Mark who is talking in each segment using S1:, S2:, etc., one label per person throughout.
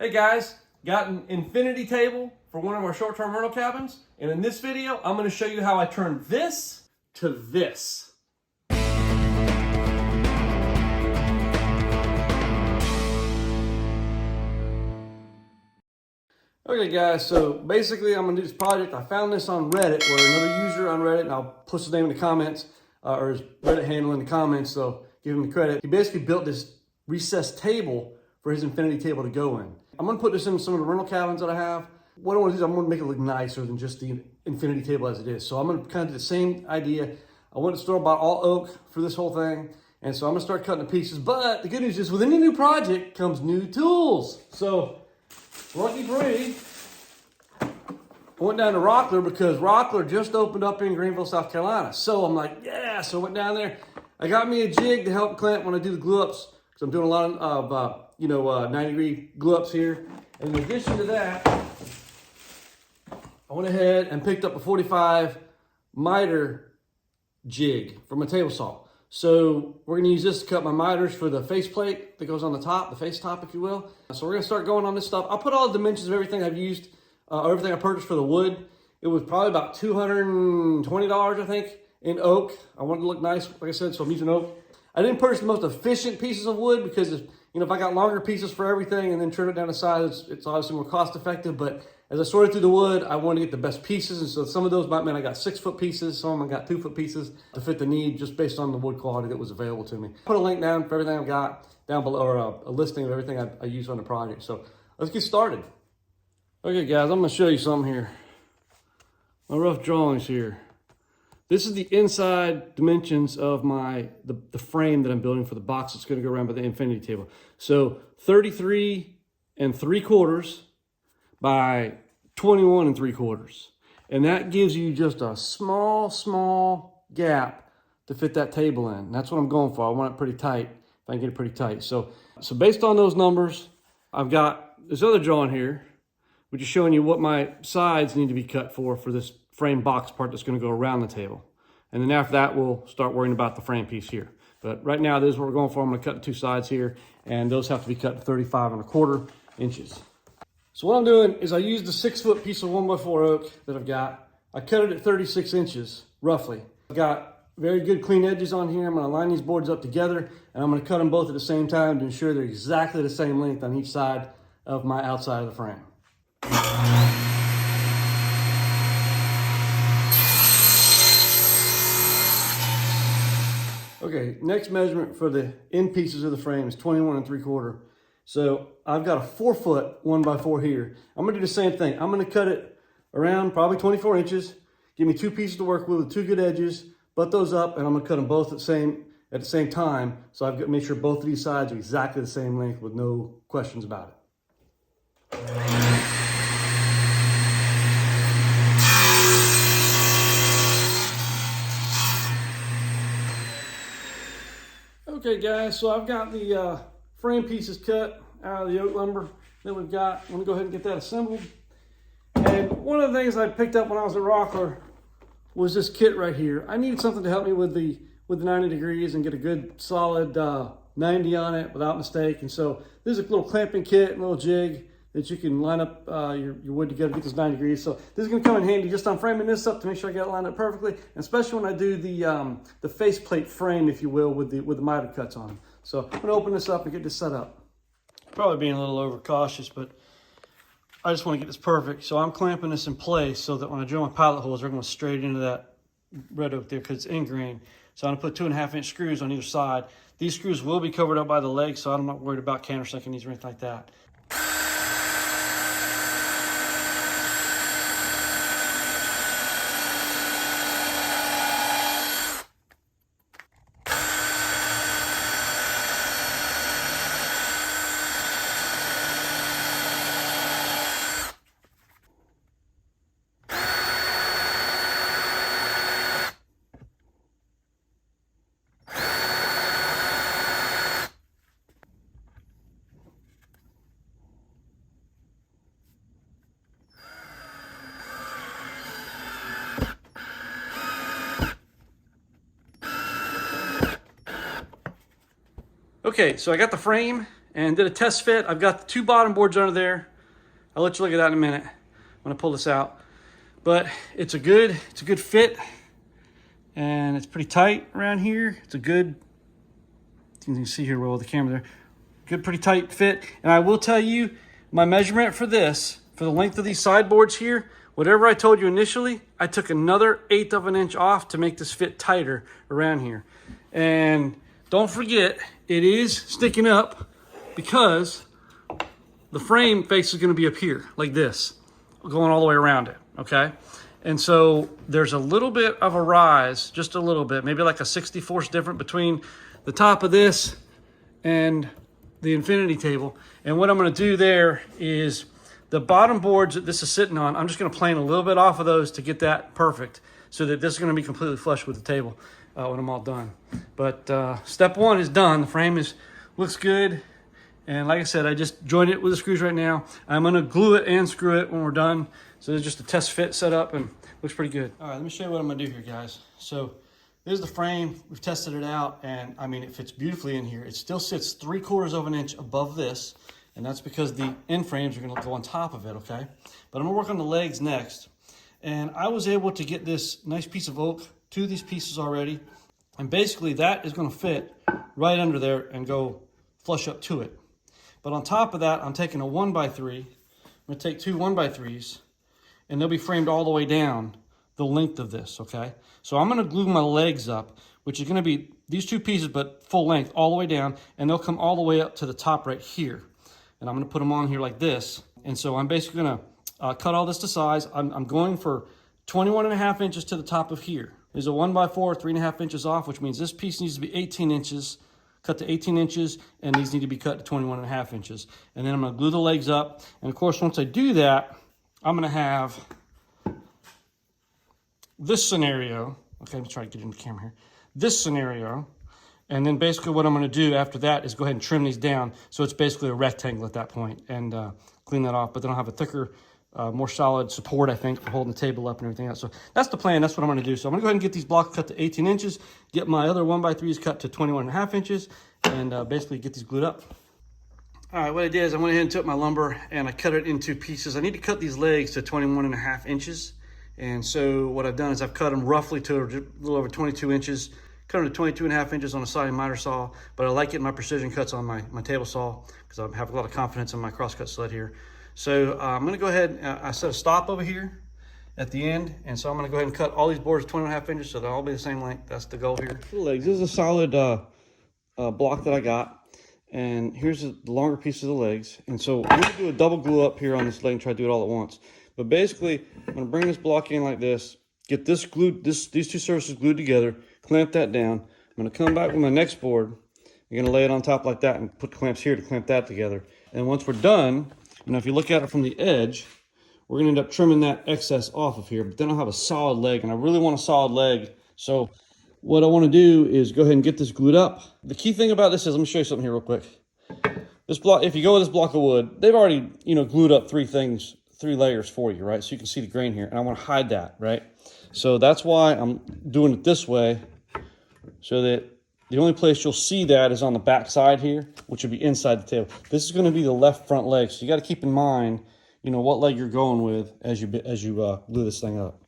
S1: Hey guys, got an infinity table for one of our short-term rental cabins, and in this video I'm going to show you how I turn this to this. Okay guys, so basically I'm going to do this project. I found this on Reddit, where another user on Reddit, and I'll post his name in the comments, or his Reddit handle in the comments, so give him the credit. He basically built this recessed table for his infinity table to go in. I'm going to put this in some of the rental cabins that I have. What I want to do is I'm going to make it look nicer than just the infinity table as it is. So I'm going to kind of do the same idea. I went to store-bought all oak for this whole thing. And so I'm going to start cutting the pieces. But the good news is with any new project comes new tools. So lucky for me, I went down to Rockler because Rockler just opened up in Greenville, South Carolina. So I'm like, yeah. So I went down there. I got me a jig to help clamp when I do the glue ups. So I'm doing a lot of 90-degree glue ups here. And in addition to that, I went ahead and picked up a 45 miter jig for my table saw. So we're going to use this to cut my miters for the faceplate that goes on the top, the face top, if you will. So we're going to start going on this stuff. I'll put all the dimensions of everything I've used, or everything I purchased for the wood. It was probably about $220, I think, in oak. I wanted to look nice, like I said, so I'm using oak. I didn't purchase the most efficient pieces of wood because if I got longer pieces for everything and then trim it down to size, it's obviously more cost effective. But as I sorted through the wood, I wanted to get the best pieces. And so some of those might mean I got 6-foot pieces. Some of them I got 2-foot pieces to fit the need just based on the wood quality that was available to me. Put a link down for everything I've got down below, or a listing of everything I use on the project. So let's get started. Okay guys, I'm gonna show you something here. My rough drawings here. This is the inside dimensions of the frame that I'm building for the box that's going to go around by the infinity table. So 33 3/4 by 21 3/4. And that gives you just a small gap to fit that table in. And that's what I'm going for. I want it pretty tight, if I can get it pretty tight. So based on those numbers, I've got this other drawing here, which is showing you what my sides need to be cut for this frame box part that's going to go around the table. And then after that, we'll start worrying about the frame piece here. But right now, this is what we're going for. I'm going to cut the two sides here, and those have to be cut to 35 1/4 inches. So what I'm doing is I used the 6-foot piece of 1x4 oak that I've got. I cut it at 36 inches, roughly. I've got very good clean edges on here. I'm going to line these boards up together, and I'm going to cut them both at the same time to ensure they're exactly the same length on each side of my outside of the frame. Okay, next measurement for the end pieces of the frame is 21 3/4. So I've got a 4-foot 1x4 here. I'm gonna do the same thing. I'm gonna cut it around probably 24 inches. Give me 2 pieces to work with 2 good edges, butt those up, and I'm gonna cut them both at the same time. So I've got to make sure both of these sides are exactly the same length with no questions about it. Okay guys, so I've got the frame pieces cut out of the oak lumber that we've got. I'm gonna go ahead and get that assembled. And one of the things I picked up when I was at Rockler was this kit right here. I needed something to help me with the 90 degrees and get a good solid 90 on it without mistake. And so this is a little clamping kit, a little jig that you can line up your wood together to get this 90 degrees. So this is gonna come in handy just on framing this up to make sure I get it lined up perfectly, and especially when I do the faceplate frame, if you will, with the miter cuts on them. So I'm gonna open this up and get this set up. Probably being a little overcautious, but I just wanna get this perfect. So I'm clamping this in place so that when I drill my pilot holes, they're going straight into that red oak there because it's ingrained. So I'm gonna put 2.5-inch screws on either side. These screws will be covered up by the legs, so I'm not worried about countersinking these or anything like that. Okay, so I got the frame and did a test fit. I've got the 2 bottom boards under there. I'll let you look at that in a minute when I pull this out. But it's a good fit, and it's pretty tight around here. It's a good, you can see here well with the camera there. Good, pretty tight fit. And I will tell you, my measurement for this, for the length of these sideboards here, whatever I told you initially, I took another 1/8 of an inch off to make this fit tighter around here. And don't forget, it is sticking up because the frame face is going to be up here like this, going all the way around it, okay? And so there's a little bit of a rise, just a little bit, maybe like a 64th difference between the top of this and the infinity table. And what I'm going to do there is the bottom boards that this is sitting on, I'm just going to plane a little bit off of those to get that perfect, so that this is going to be completely flush with the table when I'm all done. But step 1 is done. The frame looks good. And like I said, I just joined it with the screws right now. I'm going to glue it and screw it when we're done. So there's just a test fit set up and looks pretty good. All right, let me show you what I'm going to do here, guys. So there's the frame. We've tested it out, and I mean, it fits beautifully in here. It still sits 3/4 of an inch above this, and that's because the end frames are going to go on top of it, okay? But I'm going to work on the legs next. And I was able to get this nice piece of oak, 2 of these pieces already, and basically that is going to fit right under there and go flush up to it. But on top of that, I'm taking a 1x3. I'm going to take 2 1x3s, and they'll be framed all the way down the length of this, okay? So I'm going to glue my legs up, which is going to be these 2 pieces, but full length all the way down, and they'll come all the way up to the top right here. And I'm going to put them on here like this. And so I'm basically going to cut all this to size. I'm going for 21.5 inches to the top of here. There's a 1x4, 3.5 inches off, which means this piece needs to be 18 inches. Cut to 18 inches, and these need to be cut to 21.5 inches. And then I'm going to glue the legs up. And of course, once I do that, I'm going to have this scenario. Okay, let me try to get in the camera here. This scenario. And then basically what I'm going to do after that is go ahead and trim these down. So it's basically a rectangle at that point, and clean that off. But then I'll have a thicker, more solid support, I think, for holding the table up and everything else. So that's the plan. That's what I'm going to do. So I'm going to go ahead and get these blocks cut to 18 inches, get my other 1x3s cut to 21.5 inches, and basically get these glued up. All right, what I did is I went ahead and took my lumber and I cut it into pieces. I need to cut these legs to 21.5 inches. And so what I've done is I've cut them roughly to a little over 22 inches, cut them to 22.5 inches on a sliding miter saw, but I like getting my precision cuts on my table saw because I have a lot of confidence in my crosscut sled here. So I'm going to go ahead, I set a stop over here at the end, and so I'm going to go ahead and cut all these boards 21.5 inches so they'll all be the same length. That's the goal here. The legs, this is a solid block that I got, and here's the longer piece of the legs. And so I'm going to do a double glue up here on this leg and try to do it all at once. But basically, I'm going to bring this block in like this, get this glued, these 2 surfaces glued together, clamp that down. I'm going to come back with my next board. I'm going to lay it on top like that and put clamps here to clamp that together. And once we're done, you know, if you look at it from the edge, we're going to end up trimming that excess off of here. But then I'll have a solid leg, and I really want a solid leg. So what I want to do is go ahead and get this glued up. The key thing about this is, let me show you something here real quick. This block, if you go with this block of wood, they've already, you know, glued up 3 layers for you, right? So you can see the grain here, and I want to hide that, right? So that's why I'm doing it this way, so that the only place you'll see that is on the back side here, which would be inside the table. This is going to be the left front leg, so you got to keep in mind, you know, what leg you're going with as you glue this thing up.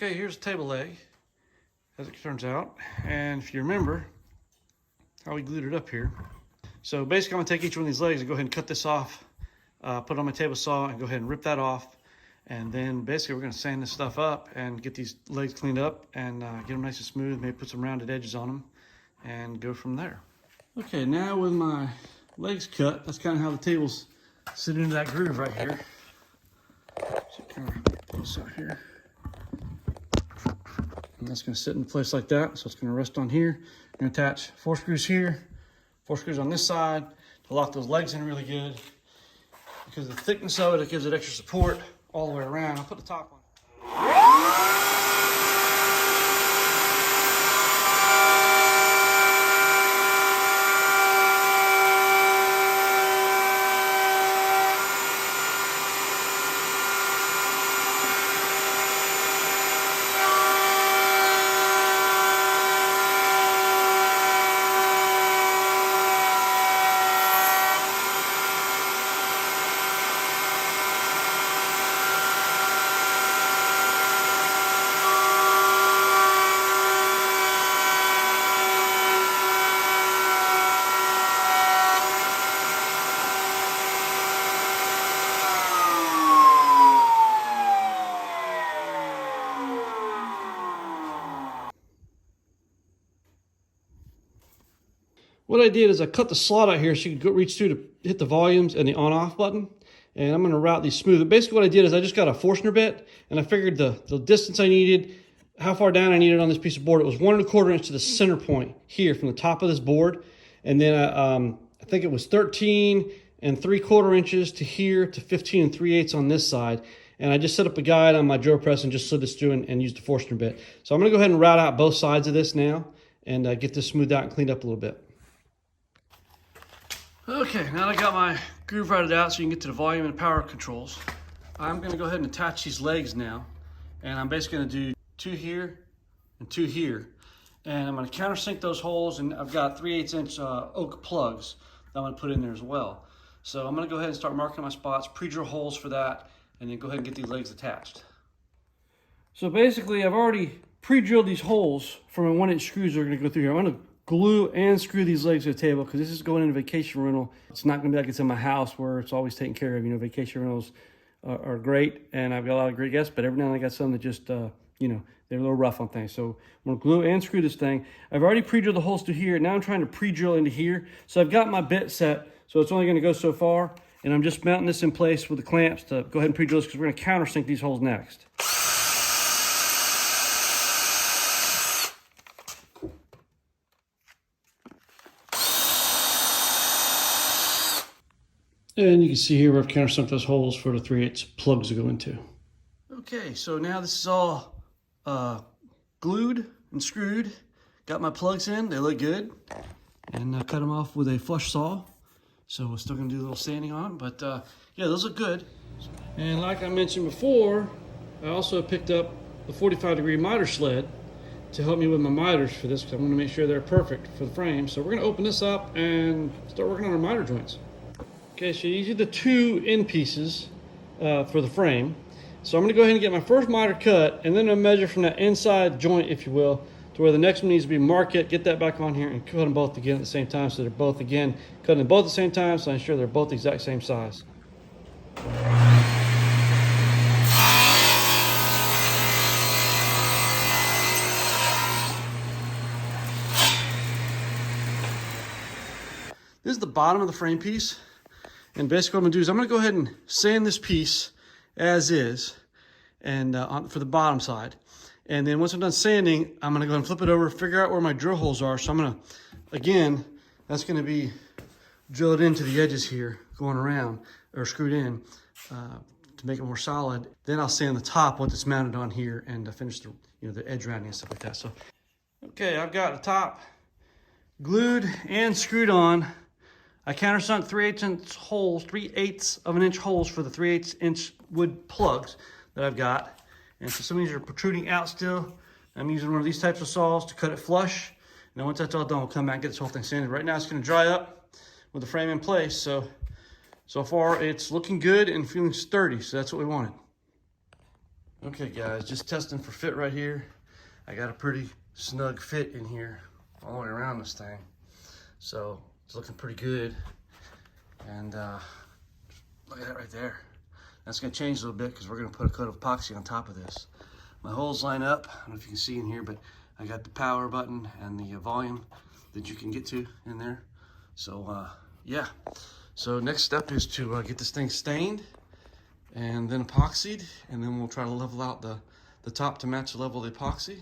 S1: Okay, here's the table leg, as it turns out. And if you remember how we glued it up here. So basically I'm gonna take each one of these legs and go ahead and cut this off, put it on my table saw and go ahead and rip that off. And then basically we're gonna sand this stuff up and get these legs cleaned up and get them nice and smooth, maybe put some rounded edges on them and go from there. Okay, now with my legs cut, that's kind of how the tables sit into that groove right here. So kind of pull this out here. And that's gonna sit in place like that. So it's gonna rest on here. I'm gonna attach 4 screws here, 4 screws on this side to lock those legs in really good. Because of the thickness of it, it gives it extra support all the way around. I'll put the top on. What I did is I cut the slot out here so you could reach through to hit the volumes and the on-off button. And I'm going to route these smooth. Basically what I did is I just got a Forstner bit and I figured the distance I needed, how far down I needed on this piece of board. It was 1 1/4 inch to the center point here from the top of this board. And then I think it was 13 3/4 inches to here to 15 3/8 on this side. And I just set up a guide on my drill press and just slid this through and used the Forstner bit. So I'm going to go ahead and route out both sides of this now and get this smoothed out and cleaned up a little bit. Okay, now that I got my groove routed out so you can get to the volume and power controls, I'm gonna go ahead and attach these legs now. And I'm basically gonna do 2 here and 2 here. And I'm gonna countersink those holes, and I've got 3/8 inch oak plugs that I'm gonna put in there as well. So I'm gonna go ahead and start marking my spots, pre-drill holes for that, and then go ahead and get these legs attached. So basically I've already pre-drilled these holes for my 1 inch screws that are gonna go through here. I'm gonna glue and screw these legs to the table because this is going into vacation rental. It's not going to be like it's in my house where it's always taken care of. You know, vacation rentals are great, and I've got a lot of great guests, but every now and then I got some that just, you know, they're a little rough on things. So I'm going to glue and screw this thing. I've already pre-drilled the holes through here. Now I'm trying to pre-drill into here. So I've got my bit set, so it's only going to go so far, and I'm just mounting this in place with the clamps to go ahead and pre-drill this because we're going to countersink these holes next. And you can see here where I've countersunk those holes for the 3/8 plugs to go into. Okay, so now this is all glued and screwed. Got my plugs in, they look good. And I cut them off with a flush saw. So we're still gonna do a little sanding on them, but yeah, those look good. And like I mentioned before, I also picked up the 45-degree miter sled to help me with my miters for this because I want to make sure they're perfect for the frame. So we're gonna open this up and start working on our miter joints. Okay, so these are the 2 end pieces for the frame. So I'm going to go ahead and get my first miter cut, and then I'll measure from that inside joint, if you will, to where the next one needs to be. Mark it, get that back on here, and cut them both again at the same time. So they're both, again, cutting them both at the same time, so I'm sure they're both the exact same size. This is the bottom of the frame piece. And basically what I'm gonna do is I'm gonna go ahead and sand this piece as is, and for the bottom side. And then once I'm done sanding, I'm gonna go ahead and flip it over, figure out where my drill holes are. So I'm gonna, again, that's gonna be drilled into the edges here, going around, or screwed in to make it more solid. Then I'll sand the top once it's mounted on here and finish the, the edge rounding and stuff like that. So, okay, I've got the top glued and screwed on. I countersunk 3/8 inch holes, 3/8 of an inch holes for the 3/8 inch wood plugs that I've got. And so some of these are protruding out still. I'm using one of these types of saws to cut it flush. And then once that's all done, we'll come back and get this whole thing sanded. Right now it's gonna dry up with the frame in place. So far it's looking good and feeling sturdy. So that's what we wanted. Okay guys, just testing for fit right here. I got a pretty snug fit in here all the way around this thing. So it's looking pretty good. And look at that right there. That's gonna change a little bit because we're gonna put a coat of epoxy on top of this. My holes line up. I don't know if you can see in here, but I got the power button and the volume that you can get to in there. So yeah. So next step is to get this thing stained and then epoxied, and then we'll try to level out the top to match the level of the epoxy.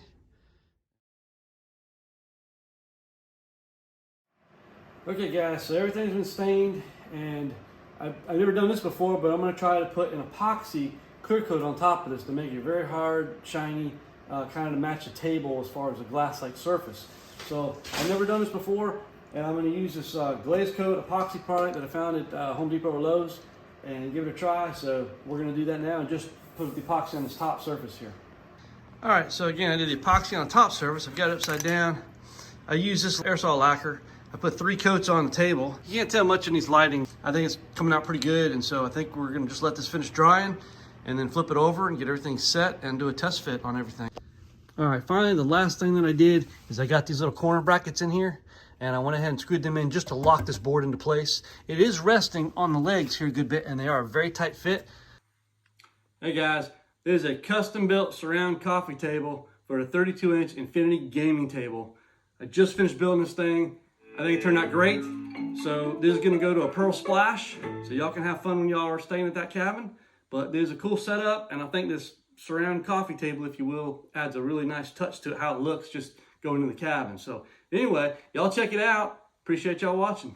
S1: Okay guys, so everything's been stained, and I've never done this before, but I'm going to try to put an epoxy clear coat on top of this to make it very hard, shiny, kind of to match the table as far as a glass-like surface. So I've never done this before, and I'm going to use this glaze coat epoxy product that I found at Home Depot or Lowe's and give it a try. So we're going to do that now and just put the epoxy on this top surface here. All right, so again, I did the epoxy on the top surface. I've got it upside down. I use this aerosol lacquer. I put 3 coats on the table. You can't tell much in these lighting. I think it's coming out pretty good, and so I think we're gonna just let this finish drying and then flip it over and get everything set and do a test fit on everything. All right, finally, the last thing that I did is I got these little corner brackets in here, and I went ahead and screwed them in just to lock this board into place. It is resting on the legs here a good bit, and they are a very tight fit. Hey guys, this is a custom-built surround coffee table for a 32-inch Infinity gaming table. I just finished building this thing. I think it turned out great. So this is gonna go to a pearl splash, so y'all can have fun when y'all are staying at that cabin. But this is a cool setup, and I think this surround coffee table, if you will, adds a really nice touch to it, how it looks just going in the cabin. So anyway, y'all check it out. Appreciate y'all watching.